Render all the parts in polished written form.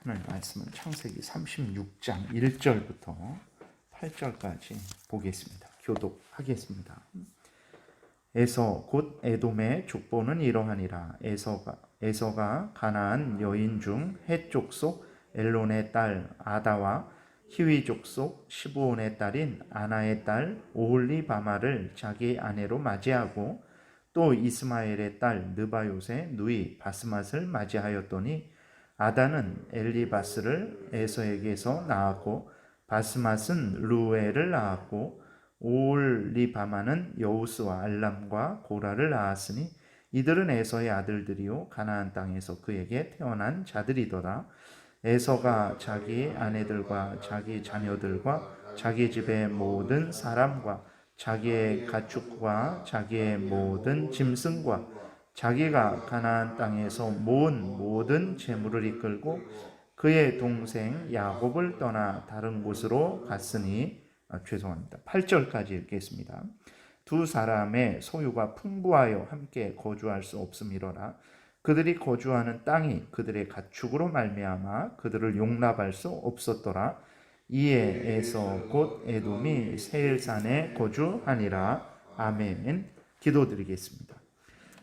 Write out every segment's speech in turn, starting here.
오늘 말씀은 창세기 36장 1절부터 8절까지 보겠습니다. 교독하겠습니다. 에서 곧 에돔의 족보는 이러하니라. 에서가 가나안 여인 중 헷 족속 엘론의 딸 아다와 히위 족속 시브온의 딸인 아나의 딸 오홀리바마를 자기 아내로 맞이하고 또 이스마엘의 딸 느바요의 누이 바스맛을 맞이하였더니 아다는 엘리바스를 에서에게서 낳았고 바스맛은 루엘을 낳았고 오홀리바마는 여우스와 알람과 고라를 낳았으니 이들은 에서의 아들들이요 가나안 땅에서 그에게 태어난 자들이더라. 에서가 자기 아내들과 자기 자녀들과 자기 집의 모든 사람과 자기의 가축과 자기의 모든 짐승과 자기가 가나안 땅에서 모은 모든 재물을 이끌고 그의 동생 야곱을 떠나 다른 곳으로 갔으니 8절까지 읽겠습니다. 두 사람의 소유가 풍부하여 함께 거주할 수 없음이로라. 그들이 거주하는 땅이 그들의 가축으로 말미암아 그들을 용납할 수 없었더라. 이에 에서 곧 에돔이 세일산에 거주하니라. 아멘. 기도드리겠습니다.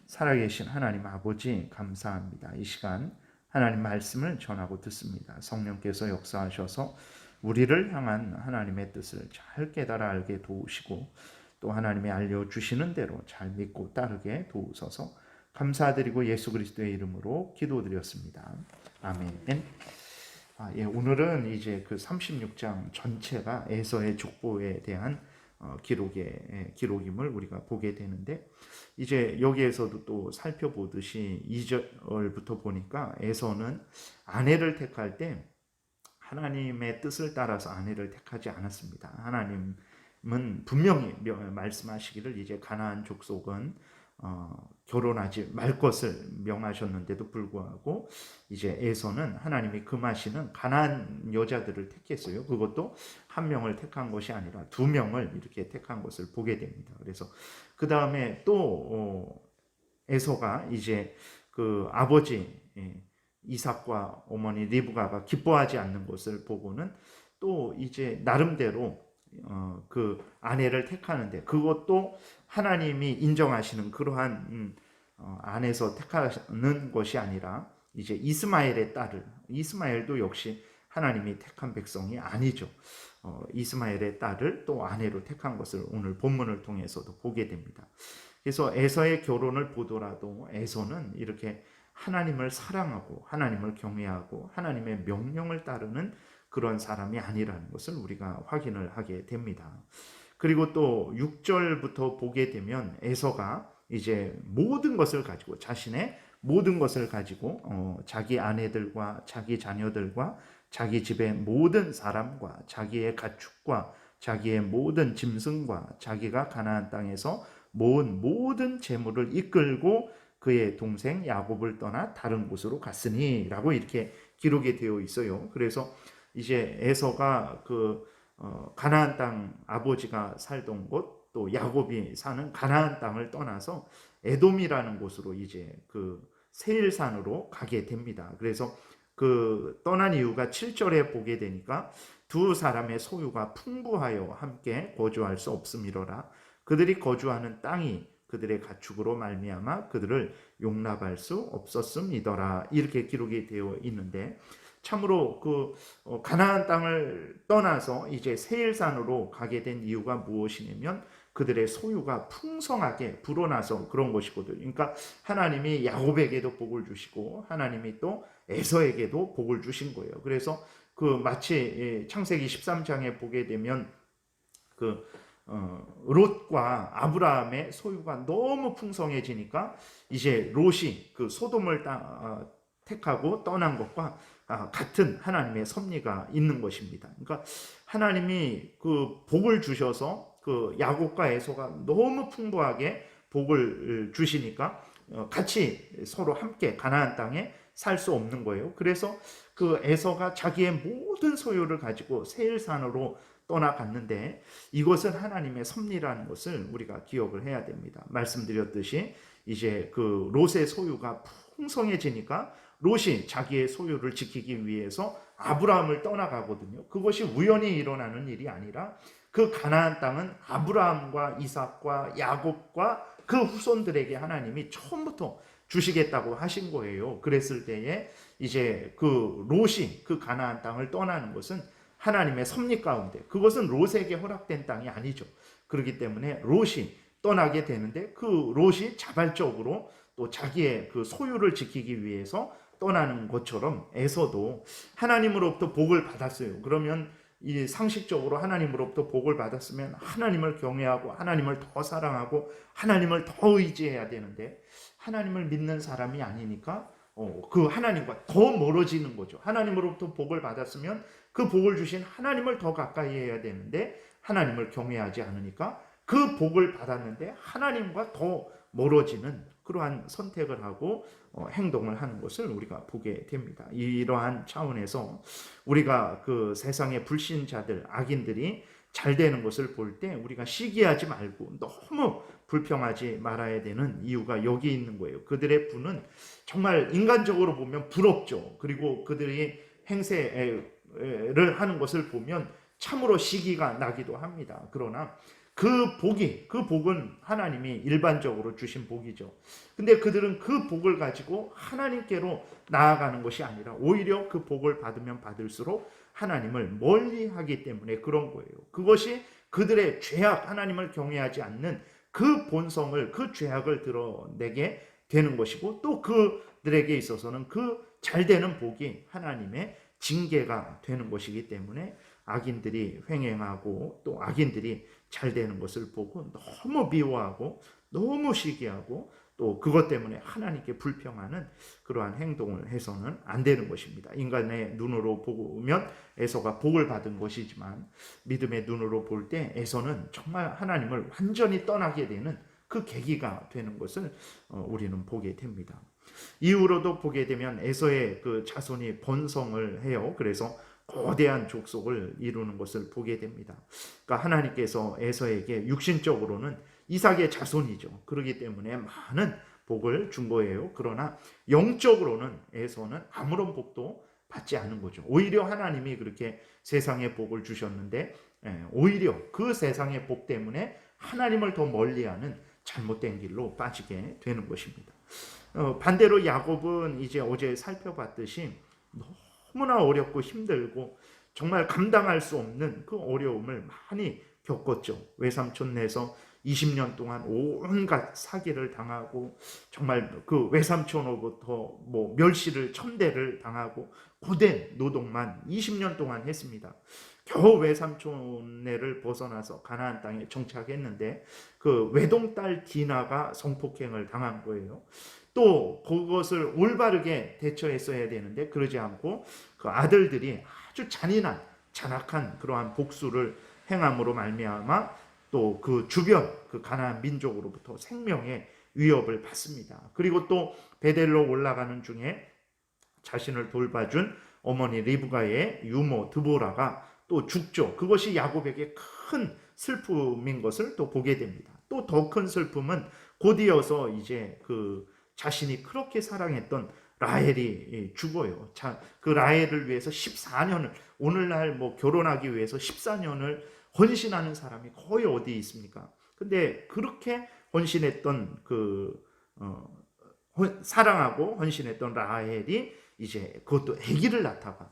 살아계신 하나님 아버지 감사합니다. 이 시간 하나님 말씀을 전하고 듣습니다. 성령께서 역사하셔서 우리를 향한 하나님의 뜻을 잘 깨달아 알게 도우시고 또 하나님이 알려주시는 대로 잘 믿고 따르게 도우소서. 감사드리고 예수 그리스도의 이름으로 기도드렸습니다. 아멘. 오늘은 이제 그 36장 전체가 에서의 족보에 대한 기록임을 우리가 보게 되는데, 이제 여기에서도 또 살펴보듯이 2절부터 보니까 에서는 아내를 택할 때 하나님의 뜻을 따라서 아내를 택하지 않았습니다. 하나님은 분명히 말씀하시기를 이제 가나안 족속은 결혼하지 말 것을 명하셨는데도 불구하고 이제 에서는 하나님이 금하시는 가나안 여자들을 택했어요. 그것도 한 명을 택한 것이 아니라 두 명을 이렇게 택한 것을 보게 됩니다. 그래서 그 다음에 또 에서가 이제 그 아버지 이삭과 어머니 리브가가 기뻐하지 않는 것을 보고는 또 이제 나름대로 그 아내를 택하는데, 그것도 하나님이 인정하시는 그러한 안에서 택하는 것이 아니라 이제 이스마엘의 딸을, 이스마엘도 역시 하나님이 택한 백성이 아니죠. 이스마엘의 딸을 또 아내로 택한 것을 오늘 본문을 통해서도 보게 됩니다. 그래서 에서의 결혼을 보더라도 에서는 이렇게 하나님을 사랑하고 하나님을 경외하고 하나님의 명령을 따르는 그런 사람이 아니라는 것을 우리가 확인을 하게 됩니다. 그리고 또 6절부터 보게 되면 에서가 이제 모든 것을 가지고, 자신의 모든 것을 가지고 자기 아내들과 자기 자녀들과 자기 집의 모든 사람과 자기의 가축과 자기의 모든 짐승과 자기가 가나안 땅에서 모은 모든 재물을 이끌고 그의 동생 야곱을 떠나 다른 곳으로 갔으니 라고 이렇게 기록이 되어 있어요. 그래서 이제 에서가 그 가나안 땅 아버지가 살던 곳, 또 야곱이 사는 가나안 땅을 떠나서 에돔이라는 곳으로 이제 그 세일산으로 가게 됩니다. 그래서 그 떠난 이유가 7절에 보게 되니까 두 사람의 소유가 풍부하여 함께 거주할 수 없음이로라. 그들이 거주하는 땅이 그들의 가축으로 말미암아 그들을 용납할 수 없었음이더라. 이렇게 기록이 되어 있는데, 참으로 그 가나안 땅을 떠나서 이제 세일산으로 가게 된 이유가 무엇이냐면 그들의 소유가 풍성하게 불어나서 그런 것이거든요. 그러니까 하나님이 야곱에게도 복을 주시고 하나님이 또 에서에게도 복을 주신 거예요. 그래서 그 마치 창세기 13장에 보게 되면 그 롯과 아브라함의 소유가 너무 풍성해지니까 이제 롯이 그 소돔을 택하고 떠난 것과 같은 하나님의 섭리가 있는 것입니다. 그러니까 하나님이 그 복을 주셔서 그 야곱과 에서가 너무 풍부하게 복을 주시니까 같이 서로 함께 가나안 땅에 살 수 없는 거예요. 그래서 그 에서가 자기의 모든 소유를 가지고 세일산으로 떠나갔는데, 이것은 하나님의 섭리라는 것을 우리가 기억을 해야 됩니다. 말씀드렸듯이 이제 그 롯의 소유가 풍성해지니까 롯이 자기의 소유를 지키기 위해서 아브라함을 떠나가거든요. 그것이 우연히 일어나는 일이 아니라 그 가나안 땅은 아브라함과 이삭과 야곱과 그 후손들에게 하나님이 처음부터 주시겠다고 하신 거예요. 그랬을 때에 이제 그 롯이 그 가나안 땅을 떠나는 것은 하나님의 섭리 가운데, 그것은 롯에게 허락된 땅이 아니죠. 그렇기 때문에 롯이 떠나게 되는데 그 롯이 자발적으로 또 자기의 그 소유를 지키기 위해서 떠나는 것처럼 에서도 하나님으로부터 복을 받았어요. 그러면 이 상식적으로 하나님으로부터 복을 받았으면 하나님을 경외하고 하나님을 더 사랑하고 하나님을 더 의지해야 되는데 하나님을 믿는 사람이 아니니까 그 하나님과 더 멀어지는 거죠. 하나님으로부터 복을 받았으면 그 복을 주신 하나님을 더 가까이 해야 되는데 하나님을 경외하지 않으니까 그 복을 받았는데 하나님과 더 멀어지는 그러한 선택을 하고 행동을 하는 것을 우리가 보게 됩니다. 이러한 차원에서 우리가 그 세상의 불신자들, 악인들이 잘 되는 것을 볼 때 우리가 시기하지 말고 너무 불평하지 말아야 되는 이유가 여기 있는 거예요. 그들의 부는 정말 인간적으로 보면 부럽죠. 그리고 그들이 행세를 하는 것을 보면 참으로 시기가 나기도 합니다. 그러나 그 복은 하나님이 일반적으로 주신 복이죠. 근데 그들은 그 복을 가지고 하나님께로 나아가는 것이 아니라 오히려 그 복을 받으면 받을수록 하나님을 멀리 하기 때문에 그런 거예요. 그것이 그들의 죄악, 하나님을 경외하지 않는 그 본성을, 그 죄악을 드러내게 되는 것이고, 또 그들에게 있어서는 그 잘되는 복이 하나님의 징계가 되는 것이기 때문에 악인들이 횡행하고 또 악인들이 잘 되는 것을 보고 너무 미워하고 너무 시기하고 또 그것 때문에 하나님께 불평하는 그러한 행동을 해서는 안 되는 것입니다. 인간의 눈으로 보면 에서가 복을 받은 것이지만 믿음의 눈으로 볼 때 에서는 정말 하나님을 완전히 떠나게 되는 그 계기가 되는 것을 우리는 보게 됩니다. 이후로도 보게 되면 에서의 그 자손이 번성을 해요. 그래서 거대한 족속을 이루는 것을 보게 됩니다. 그러니까 하나님께서 에서에게 육신적으로는 이삭의 자손이죠. 그렇기 때문에 많은 복을 준 거예요. 그러나 영적으로는 에서는 아무런 복도 받지 않은 거죠. 오히려 하나님이 그렇게 세상에 복을 주셨는데 오히려 그 세상의 복 때문에 하나님을 더 멀리하는 잘못된 길로 빠지게 되는 것입니다. 반대로 야곱은 이제 어제 살펴봤듯이 너무나 어렵고 힘들고 정말 감당할 수 없는 그 어려움을 많이 겪었죠. 외삼촌 내서 20년 동안 온갖 사기를 당하고 정말 그 외삼촌으로부터 뭐 멸시를 천대를 당하고 고된 노동만 20년 동안 했습니다. 겨우 외삼촌네를 벗어나서 가나안 땅에 정착했는데 그 외동딸 디나가 성폭행을 당한 거예요. 또 그것을 올바르게 대처했어야 되는데 그러지 않고 그 아들들이 아주 잔인한 잔악한 그러한 복수를 행함으로 말미암아 또 그 주변 그 가나안 민족으로부터 생명의 위협을 받습니다. 그리고 또 베델로 올라가는 중에 자신을 돌봐준 어머니 리브가의 유모 드보라가 또 죽죠. 그것이 야곱에게 큰 슬픔인 것을 또 보게 됩니다. 또 더 큰 슬픔은 곧이어서 이제 그 자신이 그렇게 사랑했던 라헬이 죽어요. 그 라헬을 위해서 14년을, 오늘날 뭐 결혼하기 위해서 14년을 헌신하는 사람이 거의 어디 있습니까? 근데 그렇게 헌신했던 사랑하고 헌신했던 라헬이 이제 그것도 아기를 낳다가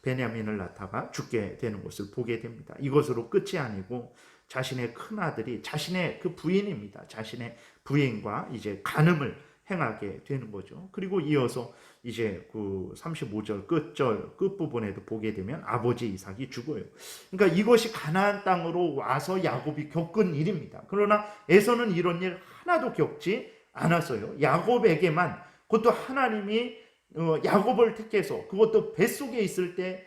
베냐민을 낳다가 죽게 되는 것을 보게 됩니다. 이것으로 끝이 아니고 자신의 큰 아들이 자신의 그 부인입니다. 자신의 부인과 이제 간음을 행하게 되는 거죠. 그리고 이어서 이제 그 35절 끝부분에도 보게 되면 아버지 이삭이 죽어요. 그러니까 이것이 가나안 땅으로 와서 야곱이 겪은 일입니다. 그러나 에서는 이런 일 하나도 겪지 않았어요. 야곱에게만, 그것도 하나님이 야곱을 택해서, 그것도 뱃속에 있을 때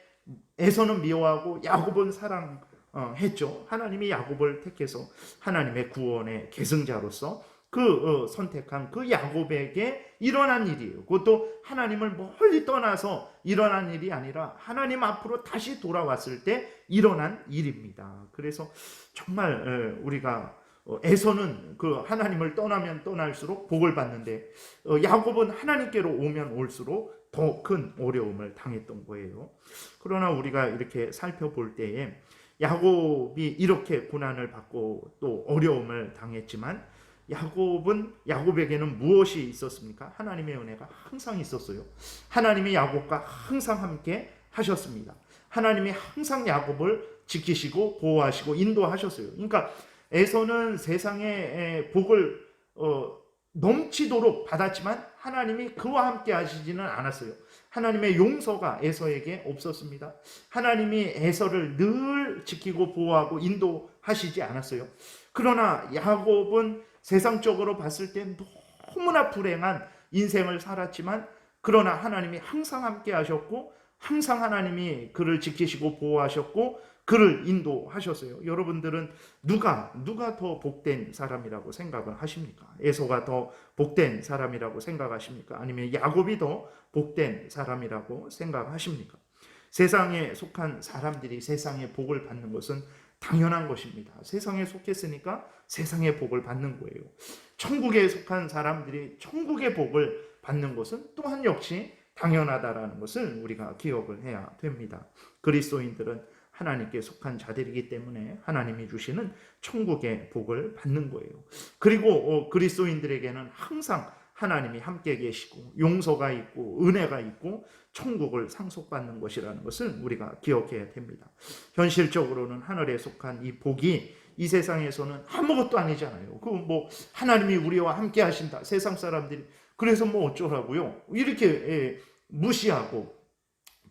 에서는 미워하고 야곱은 사랑했죠. 하나님이 야곱을 택해서 하나님의 구원의 계승자로서 선택한 그 야곱에게 일어난 일이에요. 그것도 하나님을 멀리 떠나서 일어난 일이 아니라 하나님 앞으로 다시 돌아왔을 때 일어난 일입니다. 그래서 정말 우리가 에서는 그 하나님을 떠나면 떠날수록 복을 받는데 야곱은 하나님께로 오면 올수록 더 큰 어려움을 당했던 거예요. 그러나 우리가 이렇게 살펴볼 때에 야곱이 이렇게 고난을 받고 또 어려움을 당했지만 야곱에게는 무엇이 있었습니까? 하나님의 은혜가 항상 있었어요. 하나님이 야곱과 항상 함께 하셨습니다. 하나님이 항상 야곱을 지키시고 보호하시고 인도하셨어요. 그러니까 에서는 세상의 복을 넘치도록 받았지만 하나님이 그와 함께 하시지는 않았어요. 하나님의 용서가 에서에게 없었습니다. 하나님이 에서를 늘 지키고 보호하고 인도하시지 않았어요. 그러나 야곱은 세상적으로 봤을 때 너무나 불행한 인생을 살았지만 그러나 하나님이 항상 함께 하셨고 항상 하나님이 그를 지키시고 보호하셨고 그를 인도하셨어요. 여러분들은 누가 더 복된 사람이라고 생각을 하십니까? 에서가 더 복된 사람이라고 생각하십니까? 아니면 야곱이 더 복된 사람이라고 생각하십니까? 세상에 속한 사람들이 세상의 복을 받는 것은 당연한 것입니다. 세상에 속했으니까 세상의 복을 받는 거예요. 천국에 속한 사람들이 천국의 복을 받는 것은 또한 역시 당연하다라는 것을 우리가 기억을 해야 됩니다. 그리스도인들은 하나님께 속한 자들이기 때문에 하나님이 주시는 천국의 복을 받는 거예요. 그리고 그리스도인들에게는 항상 하나님이 함께 계시고 용서가 있고 은혜가 있고 천국을 상속받는 것이라는 것을 우리가 기억해야 됩니다. 현실적으로는 하늘에 속한 이 복이 이 세상에서는 아무것도 아니잖아요. 그 하나님이 우리와 함께 하신다. 세상 사람들이 그래서 어쩌라고요? 이렇게 무시하고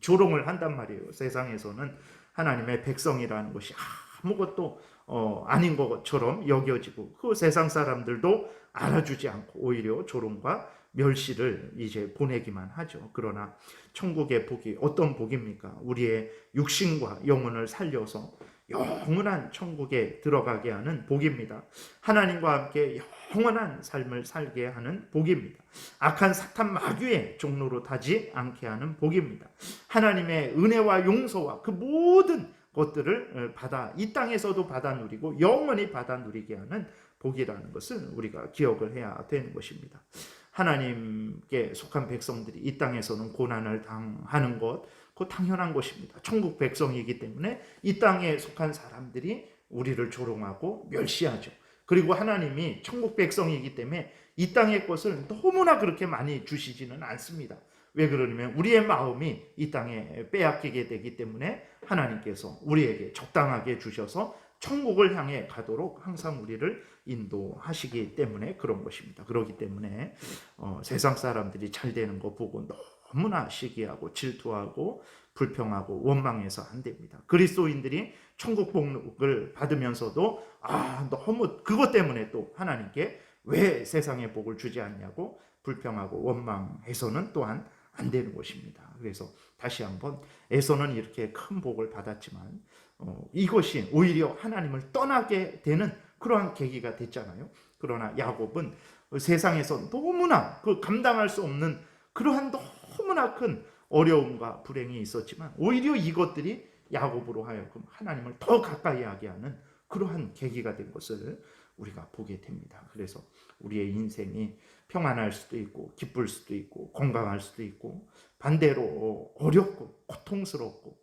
조롱을 한단 말이에요. 세상에서는 하나님의 백성이라는 것이 아무것도 아닌 것처럼 여겨지고 그 세상 사람들도 알아주지 않고 오히려 조롱과 멸시를 이제 보내기만 하죠. 그러나 천국의 복이 어떤 복입니까? 우리의 육신과 영혼을 살려서 영원한 천국에 들어가게 하는 복입니다. 하나님과 함께 영원한 삶을 살게 하는 복입니다. 악한 사탄 마귀의 종로로 타지 않게 하는 복입니다. 하나님의 은혜와 용서와 그 모든 것들을 이 땅에서도 받아 누리고 영원히 받아 누리게 하는 복이라는 것을 우리가 기억을 해야 되는 것입니다. 하나님께 속한 백성들이 이 땅에서는 고난을 당하는 것, 그거 당연한 것입니다. 천국 백성이기 때문에 이 땅에 속한 사람들이 우리를 조롱하고 멸시하죠. 그리고 하나님이 천국 백성이기 때문에 이 땅의 것을 너무나 그렇게 많이 주시지는 않습니다. 왜 그러냐면 우리의 마음이 이 땅에 빼앗기게 되기 때문에 하나님께서 우리에게 적당하게 주셔서 천국을 향해 가도록 항상 우리를 인도하시기 때문에 그런 것입니다. 그렇기 때문에 세상 사람들이 잘 되는 거 보고 너무나 시기하고 질투하고 불평하고 원망해서 안 됩니다. 그리스도인들이 천국 복을 받으면서도 너무 그것 때문에 또 하나님께 왜 세상의 복을 주지 않냐고 불평하고 원망해서는 또한 안 되는 것입니다. 그래서 다시 한번 에서는 이렇게 큰 복을 받았지만 이것이 오히려 하나님을 떠나게 되는 그러한 계기가 됐잖아요. 그러나 야곱은 세상에서 너무나 감당할 수 없는 그러한 너무나 큰 어려움과 불행이 있었지만 오히려 이것들이 야곱으로 하여금 하나님을 더 가까이 하게 하는 그러한 계기가 된 것을 우리가 보게 됩니다. 그래서 우리의 인생이 평안할 수도 있고 기쁠 수도 있고 건강할 수도 있고 반대로 어렵고 고통스럽고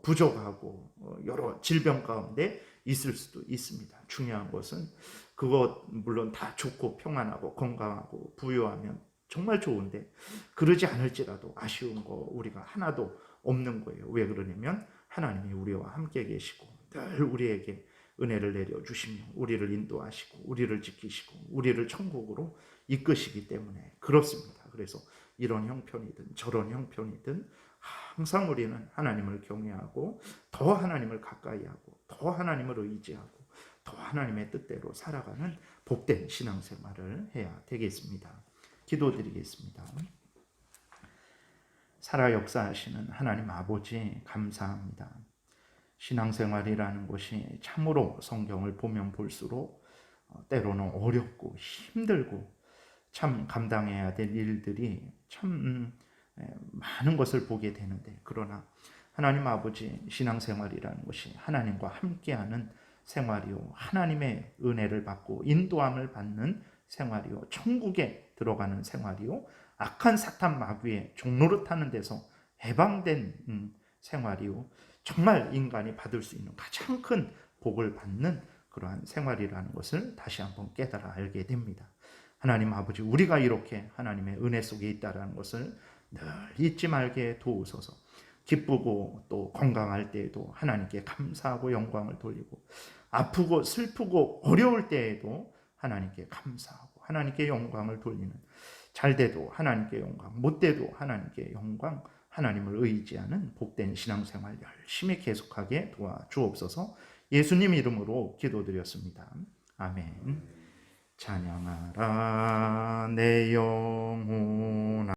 부족하고 여러 질병 가운데 있을 수도 있습니다. 중요한 것은 그것 물론 다 좋고 평안하고 건강하고 부유하면 정말 좋은데 그러지 않을지라도 아쉬운 거 우리가 하나도 없는 거예요. 왜 그러냐면 하나님이 우리와 함께 계시고 늘 우리에게 은혜를 내려주시며 우리를 인도하시고 우리를 지키시고 우리를 천국으로 이끄시기 때문에 그렇습니다. 그래서 이런 형편이든 저런 형편이든 항상 우리는 하나님을 경외하고 더 하나님을 가까이 하고 더 하나님을 의지하고 더 하나님의 뜻대로 살아가는 복된 신앙생활을 해야 되겠습니다. 기도드리겠습니다. 살아 역사하시는 하나님 아버지 감사합니다. 신앙생활이라는 것이 참으로 성경을 보면 볼수록 때로는 어렵고 힘들고 참 감당해야 될 일들이 참 많은 것을 보게 되는데 그러나 하나님 아버지 신앙생활이라는 것이 하나님과 함께하는 생활이요, 하나님의 은혜를 받고 인도함을 받는 생활이요, 천국에 들어가는 생활이요, 악한 사탄 마귀의 종노릇하는 데서 해방된 생활이요, 정말 인간이 받을 수 있는 가장 큰 복을 받는 그러한 생활이라는 것을 다시 한번 깨달아 알게 됩니다. 하나님 아버지, 우리가 이렇게 하나님의 은혜 속에 있다는 것을 늘 잊지 말게 도우소서. 기쁘고 또 건강할 때에도 하나님께 감사하고 영광을 돌리고, 아프고 슬프고 어려울 때에도 하나님께 감사하고 하나님께 영광을 돌리는, 잘 돼도 하나님께 영광, 못 돼도 하나님께 영광, 하나님을 의지하는 복된 신앙생활 열심히 계속하게 도와주옵소서. 예수님 이름으로 기도드렸습니다. 아멘. 찬양하라 내 영혼아.